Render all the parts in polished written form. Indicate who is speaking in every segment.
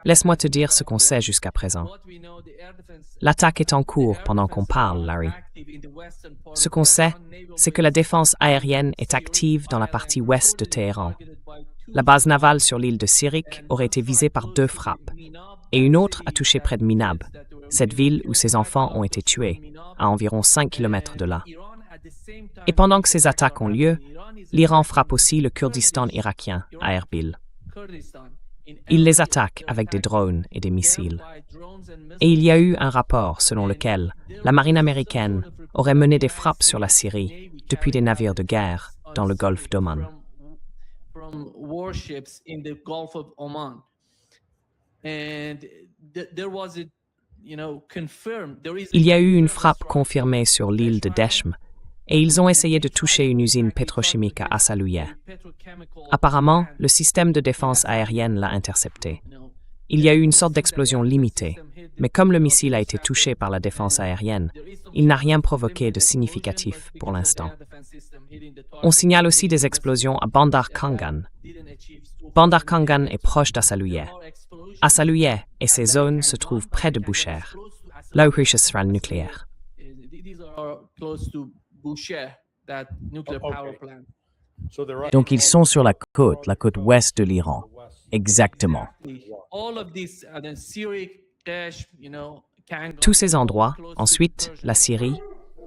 Speaker 1: Laisse-moi te dire ce qu'on sait jusqu'à présent. L'attaque est en cours pendant qu'on parle, Larry. Ce qu'on sait, c'est que la défense aérienne est active dans la partie ouest de Téhéran. La base navale sur l'île de Sirik aurait été visée par 2 frappes, et une autre a touché près de Minab, cette ville où ses enfants ont été tués, à environ 5 km de là. Et pendant que ces attaques ont lieu, l'Iran frappe aussi le Kurdistan irakien à Erbil. Il les attaque avec des drones et des missiles. Et il y a eu un rapport selon lequel la marine américaine aurait mené des frappes sur la Syrie depuis des navires de guerre dans le golfe d'Oman. Il y a eu une frappe confirmée sur l'île de Deshm et ils ont essayé de toucher une usine pétrochimique à Assalouieh. Apparemment, le système de défense aérienne l'a intercepté. Il y a eu une sorte d'explosion limitée, mais comme le missile a été touché par la défense aérienne, il n'a rien provoqué de significatif pour l'instant. On signale aussi des explosions à Bandar Kangan. Bandar Kangan est proche d'Assalouieh. Assalouieh et ses zones se trouvent près de Bushehr, là où est la centrale nucléaire.
Speaker 2: Donc ils sont sur la côte ouest de l'Iran. Exactement.
Speaker 1: Tous ces endroits, ensuite la Syrie,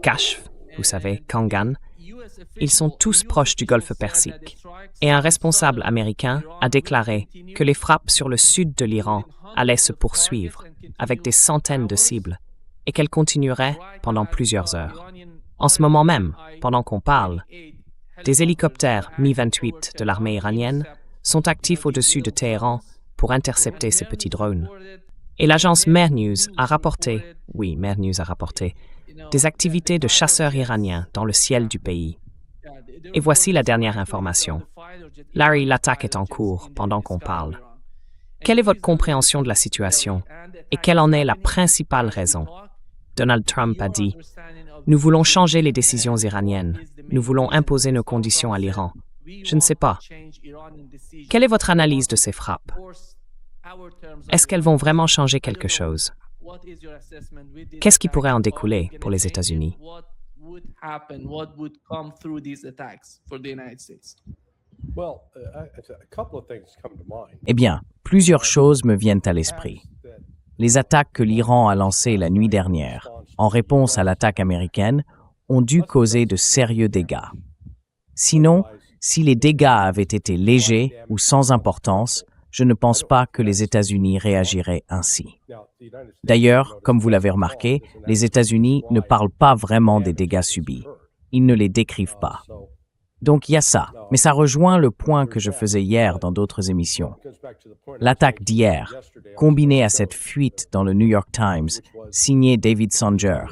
Speaker 1: Kashf, vous savez, Kangan, ils sont tous proches du golfe Persique. Et un responsable américain a déclaré que les frappes sur le sud de l'Iran allaient se poursuivre avec des centaines de cibles et qu'elles continueraient pendant plusieurs heures. En ce moment même, pendant qu'on parle, des hélicoptères Mi-28 de l'armée iranienne sont actifs au-dessus de Téhéran pour intercepter ces petits drones. Et l'agence Mehr News a rapporté, des activités de chasseurs iraniens dans le ciel du pays. Et voici la dernière information. Larry, l'attaque est en cours pendant qu'on parle. Quelle est votre compréhension de la situation et quelle en est la principale raison? Donald Trump a dit « Nous voulons changer les décisions iraniennes. Nous voulons imposer nos conditions à l'Iran. » Je ne sais pas. Quelle est votre analyse de ces frappes? Est-ce qu'elles vont vraiment changer quelque chose? Qu'est-ce qui pourrait en découler pour les États-Unis?
Speaker 2: Eh bien, plusieurs choses me viennent à l'esprit. Les attaques que l'Iran a lancées la nuit dernière, en réponse à l'attaque américaine, ont dû causer de sérieux dégâts. Sinon, si les dégâts avaient été légers ou sans importance, je ne pense pas que les États-Unis réagiraient ainsi. D'ailleurs, comme vous l'avez remarqué, les États-Unis ne parlent pas vraiment des dégâts subis. Ils ne les décrivent pas. Donc il y a ça, mais ça rejoint le point que je faisais hier dans d'autres émissions. L'attaque d'hier, combinée à cette fuite dans le New York Times, signée David Sanger,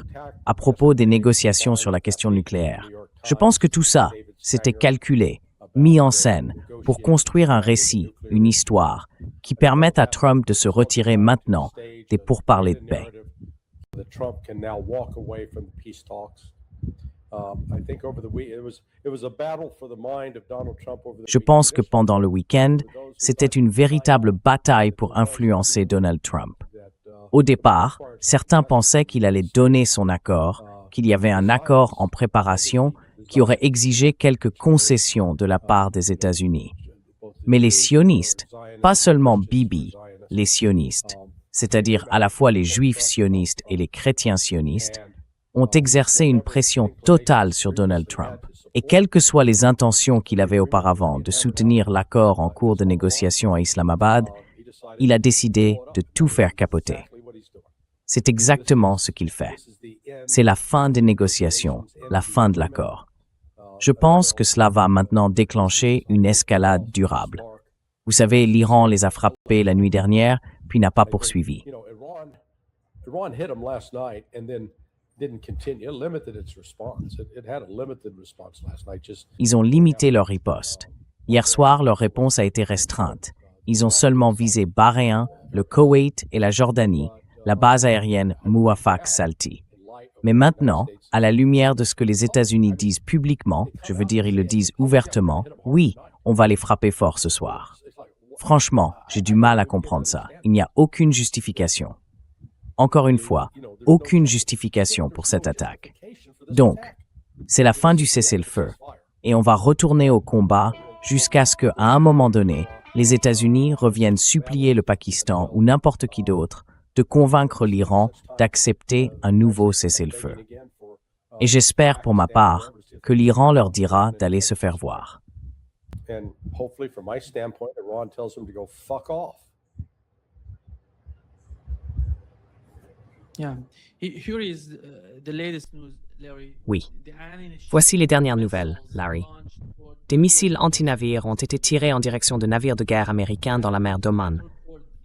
Speaker 2: à propos des négociations sur la question nucléaire. Je pense que tout ça, c'était calculé, mis en scène, pour construire un récit, une histoire, qui permette à Trump de se retirer maintenant des pourparlers de paix. Je pense que pendant le week-end, c'était une véritable bataille pour influencer Donald Trump. Au départ, certains pensaient qu'il allait donner son accord, qu'il y avait un accord en préparation qui aurait exigé quelques concessions de la part des États-Unis. Mais les sionistes, pas seulement Bibi, les sionistes, c'est-à-dire à la fois les juifs sionistes et les chrétiens sionistes, ont exercé une pression totale sur Donald Trump. Et quelles que soient les intentions qu'il avait auparavant de soutenir l'accord en cours de négociation à Islamabad, il a décidé de tout faire capoter. C'est exactement ce qu'il fait. C'est la fin des négociations, la fin de l'accord. Je pense que cela va maintenant déclencher une escalade durable. Vous savez, l'Iran les a frappés la nuit dernière, puis n'a pas poursuivi. Ils ont limité leur riposte. Hier soir, leur réponse a été restreinte. Ils ont seulement visé Bahreïn, le Koweït et la Jordanie, la base aérienne Muwafaq Salti. Mais maintenant, à la lumière de ce que les États-Unis disent publiquement, je veux dire ils le disent ouvertement, oui, on va les frapper fort ce soir. Franchement, j'ai du mal à comprendre ça. Il n'y a aucune justification. Encore une fois, aucune justification pour cette attaque. Donc, c'est la fin du cessez-le-feu. Et on va retourner au combat jusqu'à ce qu'à un moment donné, les États-Unis reviennent supplier le Pakistan ou n'importe qui d'autre de convaincre l'Iran d'accepter un nouveau cessez-le-feu. Et j'espère pour ma part que l'Iran leur dira d'aller se faire voir.
Speaker 3: And hopefully, from my standpoint, Iran tells them to go fuck off.
Speaker 4: Yeah. Here is the latest news, Larry.
Speaker 1: Oui. Voici les dernières nouvelles, Larry. Des missiles anti-navires ont été tirés en direction de navires de guerre américains dans la mer d'Oman.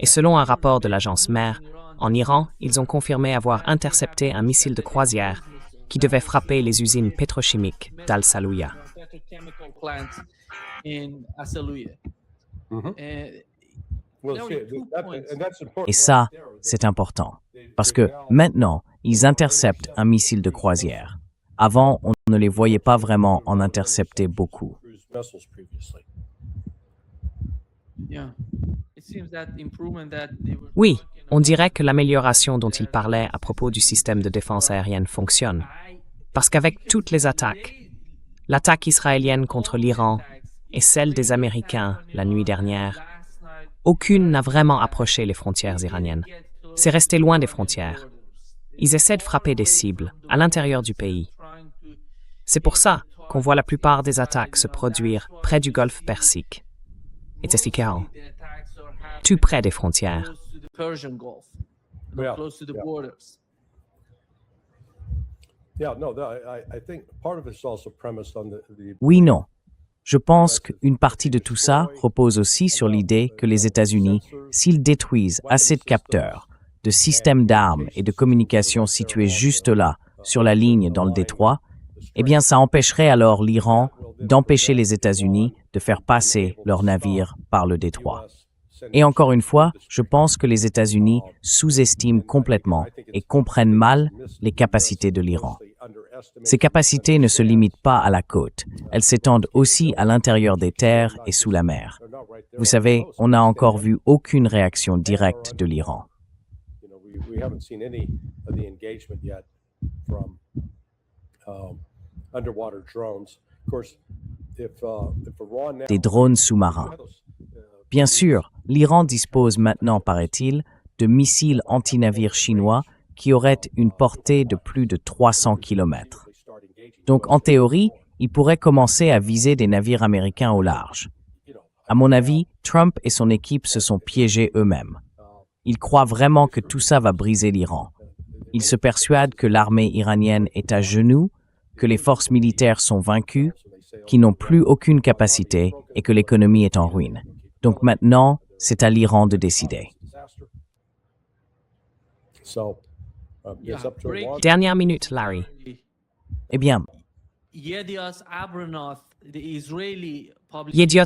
Speaker 1: Et selon un rapport de l'agence MER, en Iran, ils ont confirmé avoir intercepté un missile de croisière qui devait frapper les usines pétrochimiques d'Al-Salouya.
Speaker 2: Et ça, c'est important. Parce que maintenant, ils interceptent un missile de croisière. Avant, on ne les voyait pas vraiment en intercepter beaucoup.
Speaker 1: Oui, on dirait que l'amélioration dont il parlait à propos du système de défense aérienne fonctionne. Parce qu'avec toutes les attaques, l'attaque israélienne contre l'Iran et celle des Américains la nuit dernière, aucune n'a vraiment approché les frontières iraniennes. C'est resté loin des frontières. Ils essaient de frapper des cibles à l'intérieur du pays. C'est pour ça qu'on voit la plupart des attaques se produire près du golfe Persique. Et tout près des frontières.
Speaker 2: Oui, non. Je pense qu'une partie de tout ça repose aussi sur l'idée que les États-Unis, s'ils détruisent assez de capteurs, de systèmes d'armes et de communication situés juste là, sur la ligne dans le détroit, eh bien ça empêcherait alors l'Iran d'empêcher les États-Unis de faire passer leurs navires par le détroit. Et encore une fois, je pense que les États-Unis sous-estiment complètement et comprennent mal les capacités de l'Iran. Ces capacités ne se limitent pas à la côte, elles s'étendent aussi à l'intérieur des terres et sous la mer. Vous savez, on n'a encore vu aucune réaction directe de l'Iran. Des drones sous-marins. Bien sûr, l'Iran dispose maintenant, paraît-il, de missiles anti-navires chinois qui auraient une portée de plus de 300 km. Donc, en théorie, ils pourraient commencer à viser des navires américains au large. À mon avis, Trump et son équipe se sont piégés eux-mêmes. Ils croient vraiment que tout ça va briser l'Iran. Ils se persuadent que l'armée iranienne est à genoux, que les forces militaires sont vaincues, qu'ils n'ont plus aucune capacité et que l'économie est en ruine. Donc maintenant, c'est à l'Iran de décider.
Speaker 1: Dernière minute, Larry.
Speaker 2: Eh bien,
Speaker 1: Yediot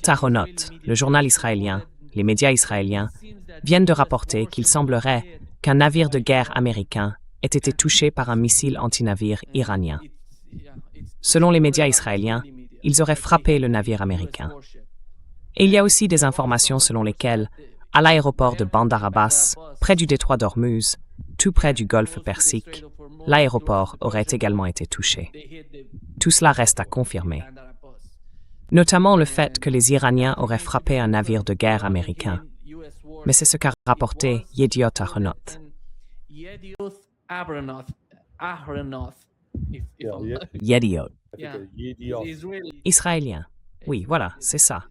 Speaker 1: Ahronot, le journal israélien, les médias israéliens, viennent de rapporter qu'il semblerait qu'un navire de guerre américain ait été touché par un missile anti-navire iranien. Selon les médias israéliens, ils auraient frappé le navire américain. Et il y a aussi des informations selon lesquelles, à l'aéroport de Bandar Abbas, près du détroit d'Ormuz, tout près du golfe Persique, l'aéroport aurait également été touché. Tout cela reste à confirmer. Notamment le fait que les Iraniens auraient frappé un navire de guerre américain. Mais c'est ce qu'a rapporté Yediot Ahronot.
Speaker 2: Yediot.
Speaker 1: Israélien. Oui, voilà, c'est ça.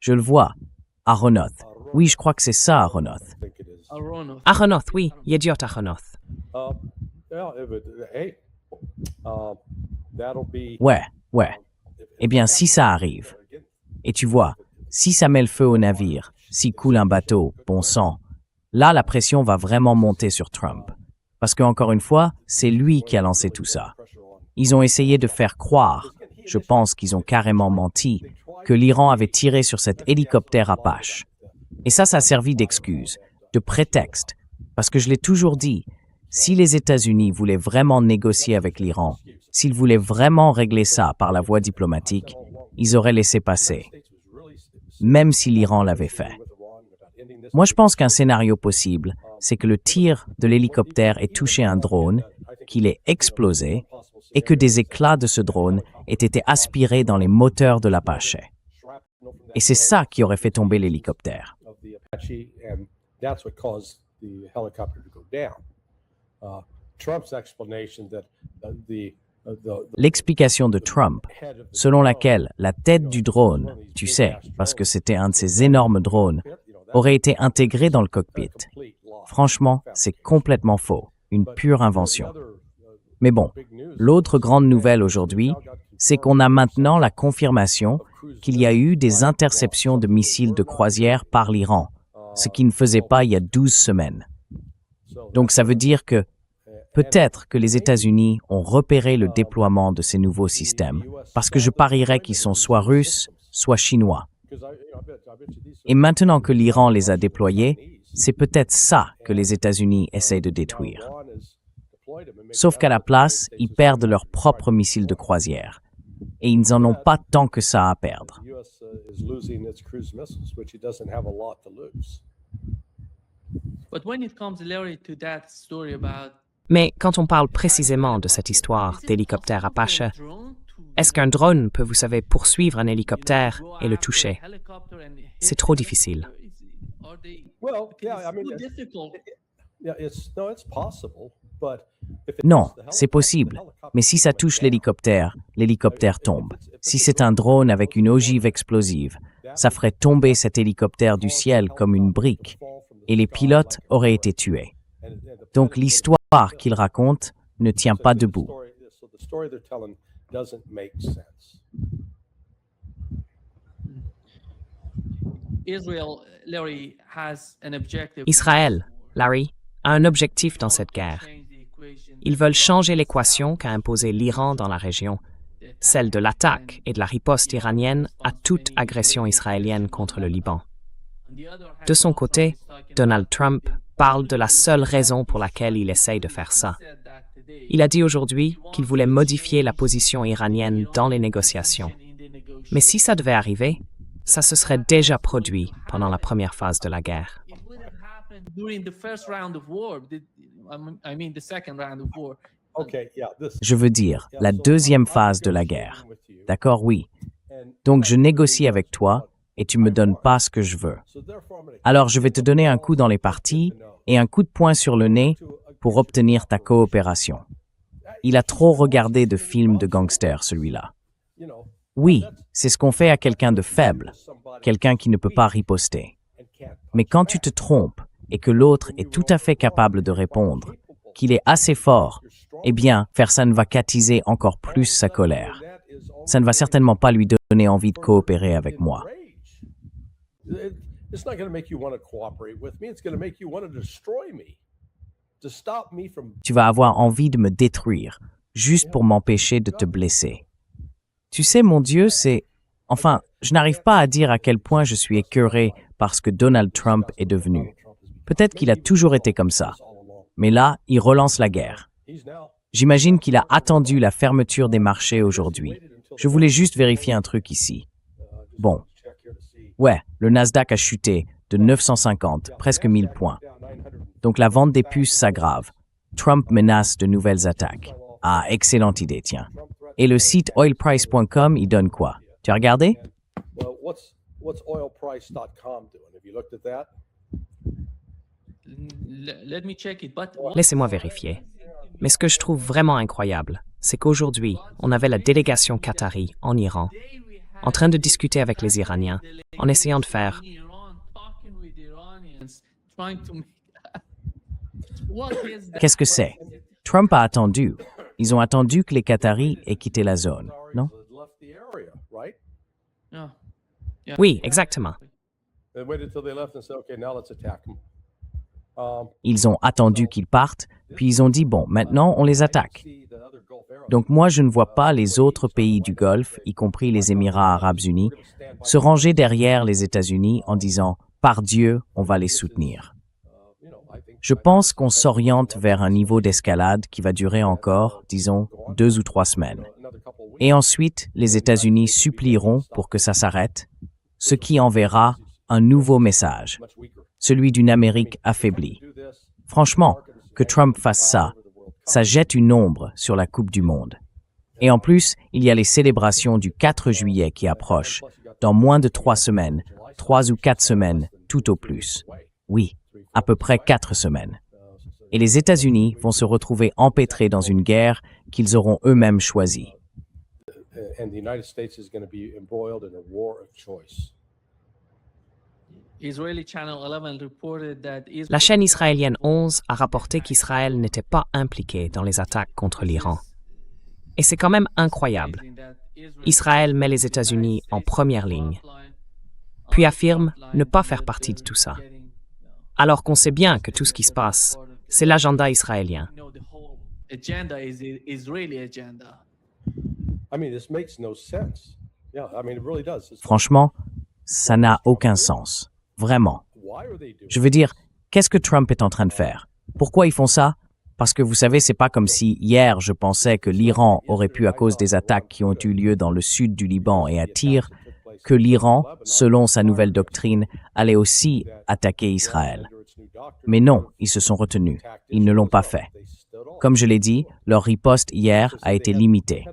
Speaker 2: Je le vois. Ahronot. Oui, je crois que c'est ça, Ahronot.
Speaker 1: Ahronot, oui, Yediot Ahronot.
Speaker 2: Ouais. Eh bien, si ça arrive, et tu vois, si ça met le feu au navire, si coule un bateau, bon sang, là, la pression va vraiment monter sur Trump. Parce qu'encore une fois, c'est lui qui a lancé tout ça. Ils ont essayé de faire croire, je pense qu'ils ont carrément menti, que l'Iran avait tiré sur cet hélicoptère Apache. Et ça a servi d'excuse, de prétexte, parce que je l'ai toujours dit, si les États-Unis voulaient vraiment négocier avec l'Iran, s'ils voulaient vraiment régler ça par la voie diplomatique, ils auraient laissé passer. même si l'Iran l'avait fait. Moi, je pense qu'un scénario possible, c'est que le tir de l'hélicoptère ait touché un drone, qu'il ait explosé, et que des éclats de ce drone aient été aspirés dans les moteurs de l'Apache. Et c'est ça qui aurait fait tomber l'hélicoptère. L'explication de Trump, selon laquelle la tête du drone, tu sais, parce que c'était un de ces énormes drones, aurait été intégrée dans le cockpit. Franchement, c'est complètement faux, une pure invention. Mais bon, l'autre grande nouvelle aujourd'hui, c'est qu'on a maintenant la confirmation qu'il y a eu des interceptions de missiles de croisière par l'Iran, ce qui ne faisait pas il y a 12 semaines. Donc ça veut dire que peut-être que les États-Unis ont repéré le déploiement de ces nouveaux systèmes, parce que je parierais qu'ils sont soit russes, soit chinois. Et maintenant que l'Iran les a déployés, c'est peut-être ça que les États-Unis essayent de détruire. Sauf qu'à la place, ils perdent leurs propres missiles de croisière. Et ils n'en ont pas tant que ça à perdre.
Speaker 1: Mais quand on parle précisément de cette histoire d'hélicoptère Apache, est-ce qu'un drone peut, vous savez, poursuivre un hélicoptère et le toucher? C'est trop difficile.
Speaker 2: Non, c'est possible. Mais si ça touche l'hélicoptère tombe. Si c'est un drone avec une ogive explosive, ça ferait tomber cet hélicoptère du ciel comme une brique, et les pilotes auraient été tués. Donc l'histoire qu'ils racontent ne tient pas debout.
Speaker 1: Israël, Larry, a un objectif dans cette guerre. Ils veulent changer l'équation qu'a imposée l'Iran dans la région, celle de l'attaque et de la riposte iranienne à toute agression israélienne contre le Liban. De son côté, Donald Trump parle de la seule raison pour laquelle il essaye de faire ça. Il a dit aujourd'hui qu'il voulait modifier la position iranienne dans les négociations. Mais si ça devait arriver, ça se serait déjà produit pendant la première phase de la guerre.
Speaker 2: Je veux dire, la deuxième phase de la guerre. D'accord, oui. Donc je négocie avec toi et tu me donnes pas ce que je veux. Alors je vais te donner un coup dans les parties et un coup de poing sur le nez pour obtenir ta coopération. Il a trop regardé de films de gangsters, celui-là. Oui, c'est ce qu'on fait à quelqu'un de faible, quelqu'un qui ne peut pas riposter. Mais quand tu te trompes et que l'autre est tout à fait capable de répondre, qu'il est assez fort, eh bien, faire ça ne va qu'attiser encore plus sa colère. Ça ne va certainement pas lui donner envie de coopérer avec moi. Tu vas avoir envie de me détruire, juste pour m'empêcher de te blesser. Tu sais, mon Dieu, c'est... Enfin, je n'arrive pas à dire à quel point je suis écœuré par ce que Donald Trump est devenu. Peut-être qu'il a toujours été comme ça. Mais là, il relance la guerre. J'imagine qu'il a attendu la fermeture des marchés aujourd'hui. Je voulais juste vérifier un truc ici. Bon. Ouais, le Nasdaq a chuté de 950, presque 1000 points. Donc la vente des puces s'aggrave. Trump menace de nouvelles attaques. Ah, excellente idée, tiens. Et le site oilprice.com, il donne quoi? Tu as regardé?
Speaker 1: Laissez-moi vérifier. Mais ce que je trouve vraiment incroyable, c'est qu'aujourd'hui, on avait la délégation qatari en Iran, en train de discuter avec les Iraniens, en essayant de faire...
Speaker 2: Qu'est-ce que c'est? Trump a attendu. Ils ont attendu que les Qataris aient quitté la zone, non?
Speaker 1: Oui, exactement.
Speaker 2: Ils ont attendu qu'ils partent, puis ils ont dit, bon, maintenant, on les attaque. Donc moi, je ne vois pas les autres pays du Golfe, y compris les Émirats arabes unis, se ranger derrière les États-Unis en disant, par Dieu, on va les soutenir. Je pense qu'on s'oriente vers un niveau d'escalade qui va durer encore, disons, 2 ou 3 semaines. Et ensuite, les États-Unis supplieront pour que ça s'arrête, ce qui enverra un nouveau message, celui d'une Amérique affaiblie. Franchement, que Trump fasse ça jette une ombre sur la Coupe du Monde. Et en plus, il y a les célébrations du 4 juillet qui approchent, dans moins de 3 semaines, 3 ou 4 semaines, tout au plus. Oui, à peu près 4 semaines. Et les États-Unis vont se retrouver empêtrés dans une guerre qu'ils auront eux-mêmes choisie.
Speaker 3: And the United States is going to be embroiled in a war of choice.
Speaker 1: La chaîne israélienne 11 a rapporté qu'Israël n'était pas impliqué dans les attaques contre l'Iran. Et c'est quand même incroyable. Israël met les États-Unis en première ligne, puis affirme ne pas faire partie de tout ça. Alors qu'on sait bien que tout ce qui se passe, c'est l'agenda israélien.
Speaker 2: Franchement, ça n'a aucun sens. Vraiment. Je veux dire, qu'est-ce que Trump est en train de faire? Pourquoi ils font ça? Parce que vous savez, c'est pas comme si hier je pensais que l'Iran aurait pu, à cause des attaques qui ont eu lieu dans le sud du Liban et à Tyr, que l'Iran, selon sa nouvelle doctrine, allait aussi attaquer Israël. Mais non, ils se sont retenus. Ils ne l'ont pas fait. Comme je l'ai dit, leur riposte hier a été limitée.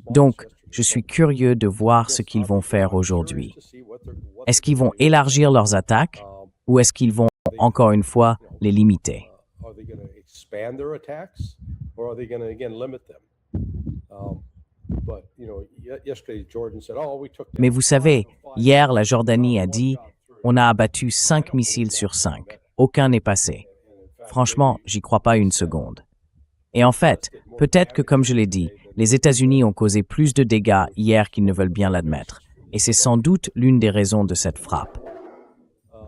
Speaker 2: Donc, je suis curieux de voir ce qu'ils vont faire aujourd'hui. Est-ce qu'ils vont élargir leurs attaques ou est-ce qu'ils vont, encore une fois, les limiter? Mais vous savez, hier, la Jordanie a dit « On a abattu 5 missiles sur 5. Aucun n'est passé. » Franchement, j'y crois pas une seconde. Et en fait, peut-être que, comme je l'ai dit, les États-Unis ont causé plus de dégâts hier qu'ils ne veulent bien l'admettre. Et c'est sans doute l'une des raisons de cette frappe.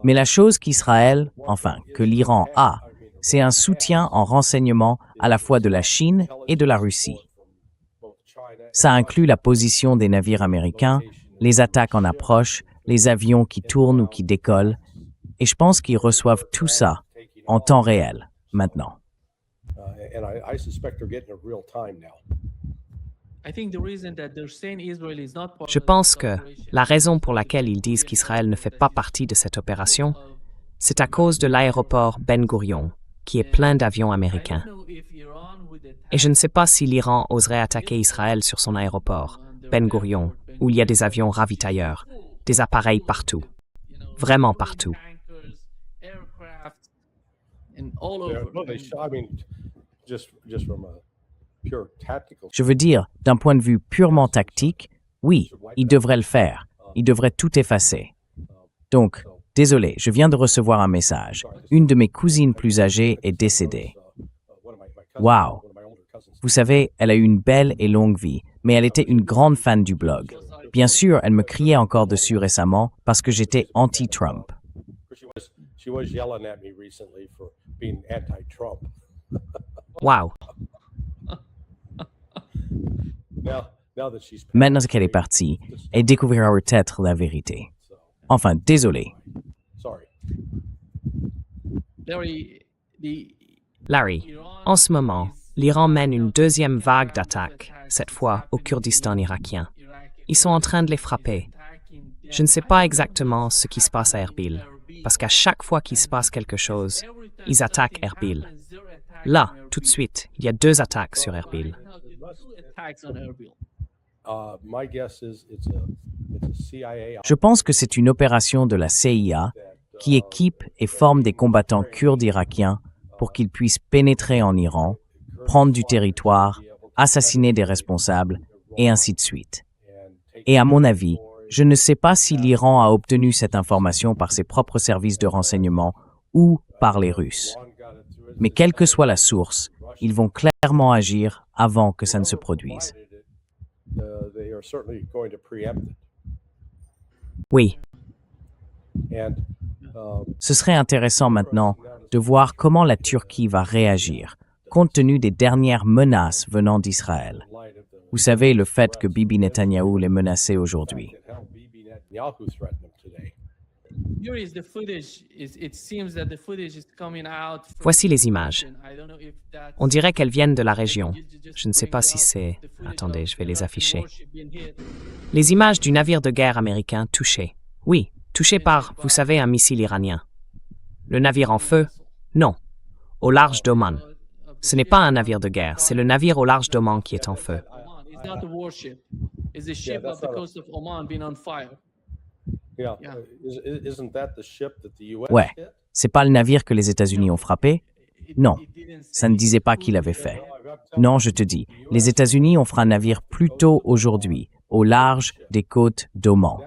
Speaker 2: Mais la chose qu'Israël, enfin, que l'Iran a, c'est un soutien en renseignement à la fois de la Chine et de la Russie. Ça inclut la position des navires américains, les attaques en approche, les avions qui tournent ou qui décollent, et je pense qu'ils reçoivent tout ça en temps réel, maintenant.
Speaker 1: Je pense que la raison pour laquelle ils disent qu'Israël ne fait pas partie de cette opération, c'est à cause de l'aéroport Ben Gurion, qui est plein d'avions américains. Et je ne sais pas si l'Iran oserait attaquer Israël sur son aéroport, Ben Gurion, où il y a des avions ravitailleurs, des appareils partout, vraiment partout.
Speaker 2: Je veux dire, d'un point de vue purement tactique, oui, ils devraient le faire. Ils devraient tout effacer. Donc, désolé, je viens de recevoir un message. Une de mes cousines plus âgées est décédée. Wow! Vous savez, elle a eu une belle et longue vie, mais elle était une grande fan du blog. Bien sûr, elle me criait encore dessus récemment parce que j'étais anti-Trump.
Speaker 1: Wow!
Speaker 2: Maintenant qu'elle est partie, elle découvrira peut-être la vérité. Enfin, désolé.
Speaker 1: Larry, en ce moment, l'Iran mène une deuxième vague d'attaques, cette fois au Kurdistan irakien. Ils sont en train de les frapper. Je ne sais pas exactement ce qui se passe à Erbil, parce qu'à chaque fois qu'il se passe quelque chose, ils attaquent Erbil. Là, tout de suite, il y a 2 attaques sur Erbil.
Speaker 2: Je pense que c'est une opération de la CIA qui équipe et forme des combattants kurdes irakiens pour qu'ils puissent pénétrer en Iran, prendre du territoire, assassiner des responsables, et ainsi de suite. Et à mon avis, je ne sais pas si l'Iran a obtenu cette information par ses propres services de renseignement ou par les Russes. Mais quelle que soit la source, ils vont clairement agir avant que ça ne se produise.
Speaker 1: Oui.
Speaker 2: Ce serait intéressant maintenant de voir comment la Turquie va réagir, compte tenu des dernières menaces venant d'Israël. Vous savez, le fait que Bibi Netanyahou les menaçait aujourd'hui.
Speaker 1: Voici les images. On dirait qu'elles viennent de la région. Je ne sais pas si c'est... Attendez, je vais les afficher. Les images du navire de guerre américain touché. Oui, touché par, vous savez, un missile iranien. Le navire en feu? Non. Au large d'Oman. Ce n'est pas un navire de guerre, c'est le navire au large d'Oman qui est en feu.
Speaker 4: It's not a warship. It's the ship
Speaker 3: that's
Speaker 4: of the
Speaker 3: not a-
Speaker 4: coast of Oman being on fire.
Speaker 3: Yeah.
Speaker 4: Yeah.
Speaker 3: Isn't that the ship that the U.S.
Speaker 2: Ouais.
Speaker 3: hit?
Speaker 2: C'est pas le navire que les États-Unis ont frappé? Non, ça ne disait pas qui l'avait fait. Non, je te dis, les États-Unis ont fait un navire plus tôt aujourd'hui, au large des côtes d'Oman.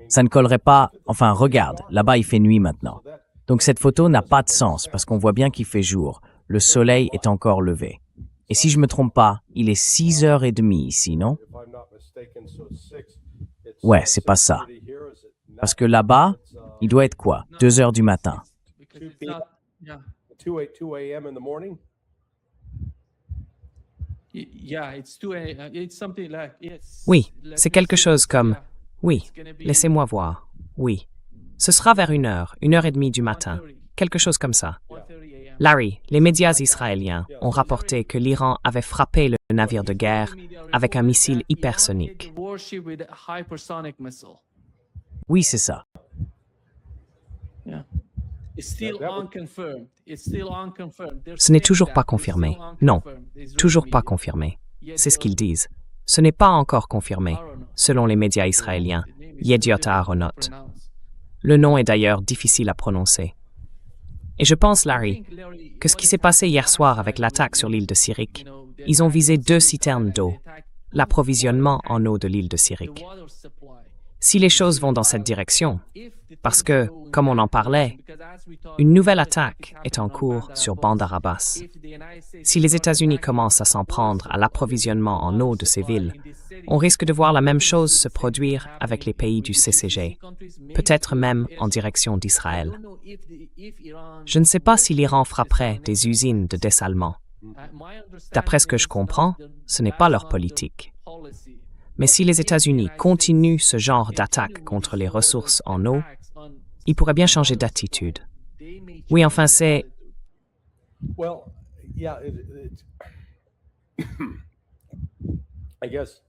Speaker 2: Ça ne collerait pas... Enfin, regarde, là-bas il fait nuit maintenant. Donc cette photo n'a pas de sens parce qu'on voit bien qu'il fait jour. Le soleil est encore levé. Et si je me trompe pas, il est 6h30 ici, non?
Speaker 3: If I'm not mistaken, so it's 6. It's
Speaker 2: Ouais, c'est pas ça.
Speaker 3: 6:30 here, is it not?
Speaker 2: Parce que là-bas, il doit être quoi? 2h du matin.
Speaker 4: Because it's not, yeah.
Speaker 3: 2 a.m. in the morning?
Speaker 4: Yeah, it's it's something like, yes.
Speaker 1: Oui,
Speaker 4: like
Speaker 1: c'est quelque chose comme...
Speaker 4: yeah.
Speaker 1: Oui,
Speaker 4: It's gonna be
Speaker 1: laissez-moi voir. Oui. Ce sera vers 1h30 du matin. Quelque chose comme ça.
Speaker 4: 1:30 a.m.
Speaker 1: Larry, les médias israéliens ont rapporté que l'Iran avait frappé le navire de guerre avec un missile hypersonique.
Speaker 4: Iran hit the warship with a hypersonic missile.
Speaker 2: Oui, c'est ça.
Speaker 4: Yeah. It's still unconfirmed. It's still unconfirmed. They're
Speaker 1: Ce n'est
Speaker 4: saying
Speaker 1: toujours
Speaker 4: that,
Speaker 1: pas
Speaker 4: but it's
Speaker 1: confirmé.
Speaker 4: still
Speaker 1: Non,
Speaker 4: unconfirmed. The Israeli
Speaker 1: toujours pas
Speaker 4: media.
Speaker 1: confirmé.
Speaker 4: Yet
Speaker 1: C'est ce qu'ils
Speaker 4: they'll-
Speaker 1: disent. Ce n'est pas encore confirmé,
Speaker 4: I don't know.
Speaker 1: selon les médias israéliens.
Speaker 4: The name is
Speaker 1: Yediot
Speaker 4: too difficult to
Speaker 1: Aharonot.
Speaker 4: pronounce.
Speaker 1: Le nom est d'ailleurs difficile à prononcer. Et je pense, Larry, que ce qui s'est passé hier soir avec l'attaque sur l'île de Sirik, ils ont visé 2 citernes d'eau, l'approvisionnement en eau de l'île de Sirik. Si les choses vont dans cette direction, parce que, comme on en parlait, une nouvelle attaque est en cours sur Bandar Abbas. Si les États-Unis commencent à s'en prendre à l'approvisionnement en eau de ces villes, on risque de voir la même chose se produire avec les pays du CCG, peut-être même en direction d'Israël. Je ne sais pas si l'Iran frapperait des usines de dessalement. D'après ce que je comprends, ce n'est pas leur politique. Mais si les États-Unis continuent ce genre d'attaque contre les ressources en eau, ils pourraient bien changer d'attitude. Oui, enfin, c'est...
Speaker 3: Well, yeah, I guess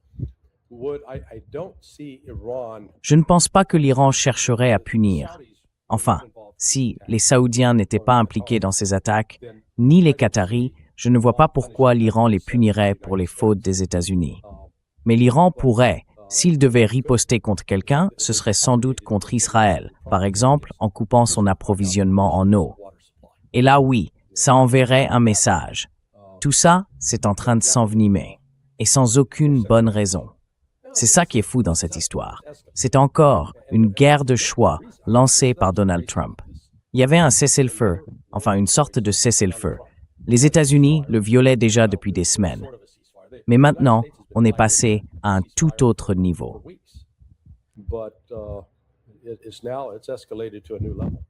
Speaker 3: I don't see Iran.
Speaker 2: Je ne pense pas que l'Iran chercherait à punir. Enfin, si les Saoudiens n'étaient pas impliqués dans ces attaques, ni les Qataris, je ne vois pas pourquoi l'Iran les punirait pour les fautes des États-Unis. Mais l'Iran pourrait, s'il devait riposter contre quelqu'un, ce serait sans doute contre Israël, par exemple en coupant son approvisionnement en eau. Et là, oui, ça enverrait un message. Tout ça, c'est en train de s'envenimer, et sans aucune bonne raison. C'est ça qui est fou dans cette histoire. C'est encore une guerre de choix lancée par Donald Trump. Il y avait un cessez-le-feu, enfin une sorte de cessez-le-feu. Les États-Unis le violaient déjà depuis des semaines. Mais maintenant, on est passé à un tout autre niveau.
Speaker 3: But it's escalated to a new level.